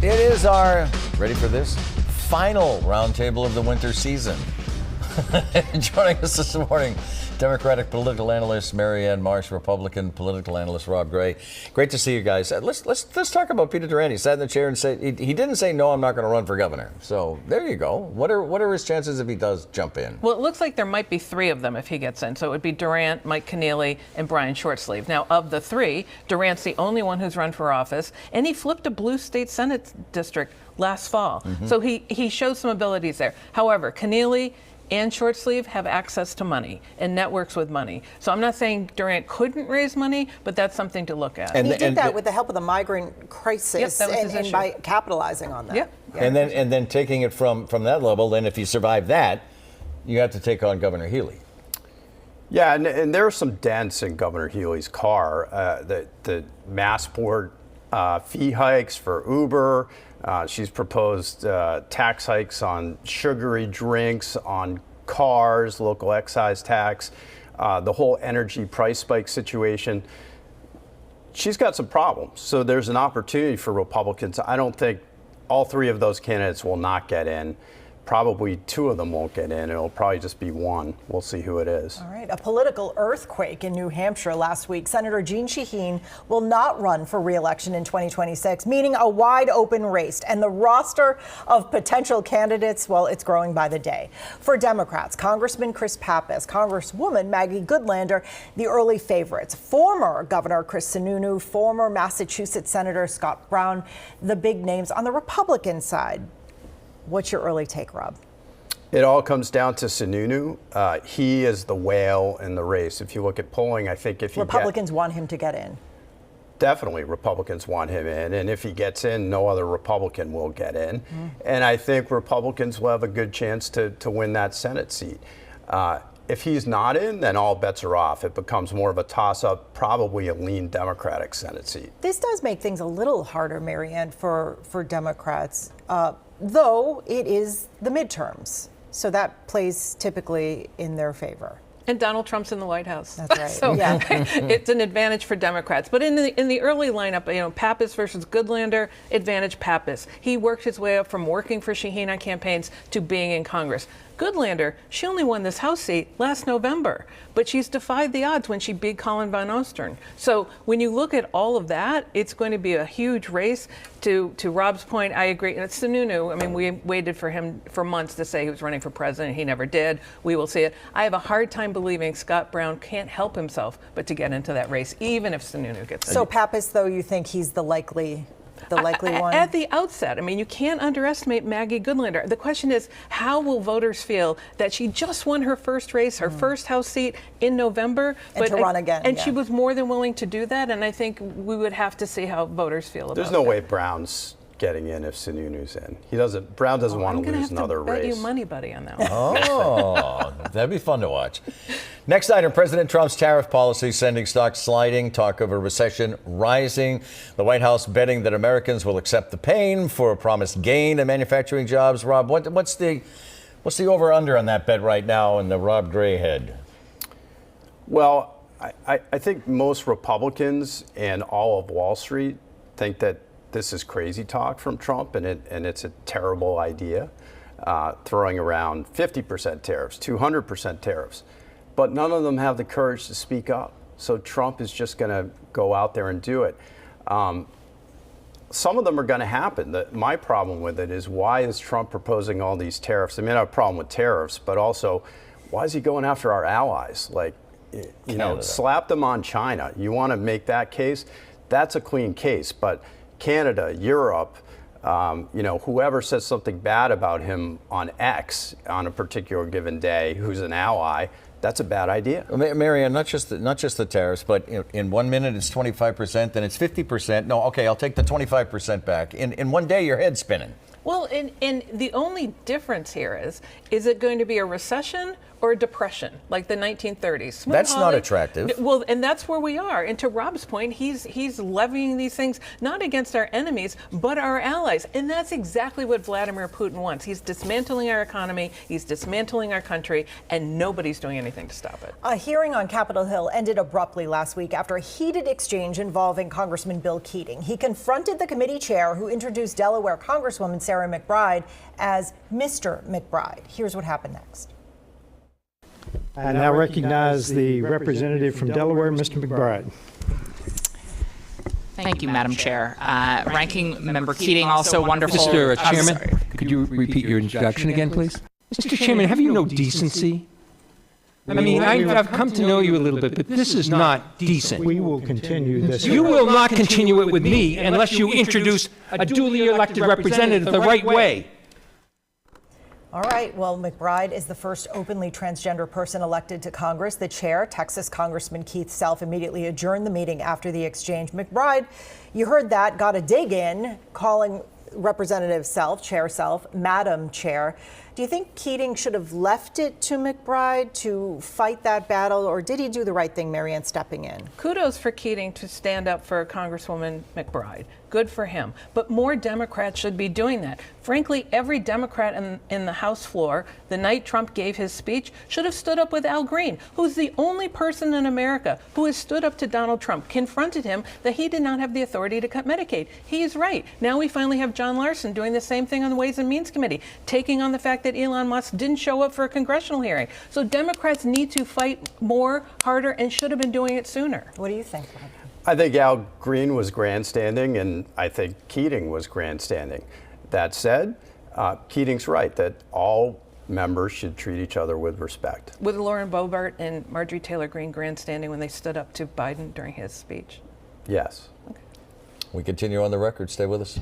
It is our, ready for this, final roundtable of the winter season. Joining us this morning, Democratic political analyst Marianne Marsh, Republican political analyst Rob Gray. Great to see you guys. Let's talk about Peter Durant. He sat in the chair and said he didn't say no, I'm not going to run for governor. So there you go. What are his chances if he does jump in? Well, it looks like there might be three of them if he gets in. So it would be Durant, Mike Keneally, and Brian Shortsleeve. Now, of the three, Durant's the only one who's run for office, and he flipped a blue state Senate district last fall. Mm-hmm. So he shows some abilities there. However, Keneally and Shortsleeve have access to money and networks with money. So I'm not saying Durant couldn't raise money, but that's something to look at. And he did that with the help of the migrant crisis, yep, and by capitalizing on that. Yep. Yeah. And then taking it from that level, then if you survive that, you have to take on Governor Healey. Yeah, and there are some dents in Governor Healey's car. The Massport fee hikes for Uber. She's proposed tax hikes on sugary drinks, on cars, local excise tax, the whole energy price spike situation. She's got some problems. So there's an opportunity for Republicans. I don't think all three of those candidates will not get in. Probably two of them won't get in. It'll probably just be one. We'll see who it is. All right. A political earthquake in New Hampshire last week. Senator Jeanne Shaheen will not run for re-election in 2026, meaning a wide open race. And the roster of potential candidates, well, it's growing by the day. For Democrats, Congressman Chris Pappas, Congresswoman Maggie Goodlander, the early favorites. Former Governor Chris Sununu, former Massachusetts Senator Scott Brown, the big names on the Republican side. What's your early take, Rob? It all comes down to Sununu. He is the whale in the race. If you look at polling, I think if Republicans want him to get in. Definitely Republicans want him in. And if he gets in, no other Republican will get in. And I think Republicans will have a good chance to win that Senate seat. If he's not in, then all bets are off. It becomes more of a toss-up, probably a lean Democratic Senate seat. This does make things a little harder, Marianne, for Democrats, though it is the midterms. So that plays typically in their favor. And Donald Trump's in the White House. That's right. So yeah. It's an advantage for Democrats. But in the early lineup, Pappas versus Goodlander, advantage Pappas. He worked his way up from working for Shaheen on campaigns to being in Congress. Goodlander, she only won this House seat last November, but she's defied the odds when she beat Colin Van Ostern. So when you look at all of that, it's going to be a huge race. To Rob's point, I agree. And it's Sununu. I mean, we waited for him for months to say he was running for president. He never did. We will see it. I have a hard time believing Scott Brown can't help himself but to get into that race, even if Sununu gets in. So Pappas, though, you think he's the likely one? At the outset, I mean, you can't underestimate Maggie Goodlander. The question is, how will voters feel that she just won her first race, her first House seat in November? And to run again. And she was more than willing to do that, and I think we would have to see how voters feel about it. There's no way Brown's getting in if Sununu's in. Brown doesn't want to lose another race. I'm going to have to bet you money, buddy, on that one. Oh, that'd be fun to watch. Next item, President Trump's tariff policy sending stocks sliding, talk of a recession rising. The White House betting that Americans will accept the pain for a promised gain in manufacturing jobs. Rob, what's the over-under on that bet right now in the Rob Gray head? Well, I think most Republicans and all of Wall Street think that this is crazy talk from Trump, and it's a terrible idea, throwing around 50% tariffs, 200% tariffs. But none of them have the courage to speak up. So Trump is just going to go out there and do it. Some of them are going to happen. My problem with it is, why is Trump proposing all these tariffs? I mean, I have a problem with tariffs, but also, why is he going after our allies? Like, slap them on China. You want to make that case? That's a clean case. But Canada, Europe, whoever says something bad about him on X on a particular given day, who's an ally, that's a bad idea. Marianne, not just the tariffs, but in 1 minute it's 25%, then it's 50%. No, okay, I'll take the 25% back. In one day, your head's spinning. Well, and the only difference here is it going to be a recession or a depression, like the 1930s. That's not attractive. Well, and that's where we are. And to Rob's point, he's levying these things not against our enemies, but our allies. And that's exactly what Vladimir Putin wants. He's dismantling our economy, he's dismantling our country, and nobody's doing anything to stop it. A hearing on Capitol Hill ended abruptly last week after a heated exchange involving Congressman Bill Keating. He confronted the committee chair who introduced Delaware Congresswoman Sarah McBride as Mr. McBride. Here's what happened next. I now recognize the representative from Delaware, Mr. McBride. Thank you, Madam Chair. Ranking Member Keating, also wonderful. Mr. I'm Chairman, sorry. could you repeat your introduction again, please? Mr. Chairman, have you no decency? I mean, I've come to know you a little bit, but this is not decent. We will continue this. You will not continue it with me unless you introduce a duly elected representative the right way. All right. Well, McBride is the first openly transgender person elected to Congress. The chair, Texas Congressman Keith Self, immediately adjourned the meeting after the exchange. McBride, you heard that, got a dig in, calling Representative Self, Chair Self, Madam Chair. Do you think Keating should have left it to McBride to fight that battle, or did he do the right thing, Marianne, stepping in? Kudos for Keating to stand up for Congresswoman McBride. Good for him. But more Democrats should be doing that. Frankly, every Democrat in the House floor, the night Trump gave his speech, should have stood up with Al Green, who's the only person in America who has stood up to Donald Trump, confronted him that he did not have the authority to cut Medicaid. He is right. Now we finally have John Larson doing the same thing on the Ways and Means Committee, taking on the fact that Elon Musk didn't show up for a congressional hearing. So Democrats need to fight more, harder, and should have been doing it sooner. What do you think? I think Al Green was grandstanding, and I think Keating was grandstanding. That said, Keating's right that all members should treat each other with respect. With Lauren Boebert and Marjorie Taylor Greene grandstanding when they stood up to Biden during his speech. Yes. We continue on the record. Stay with us.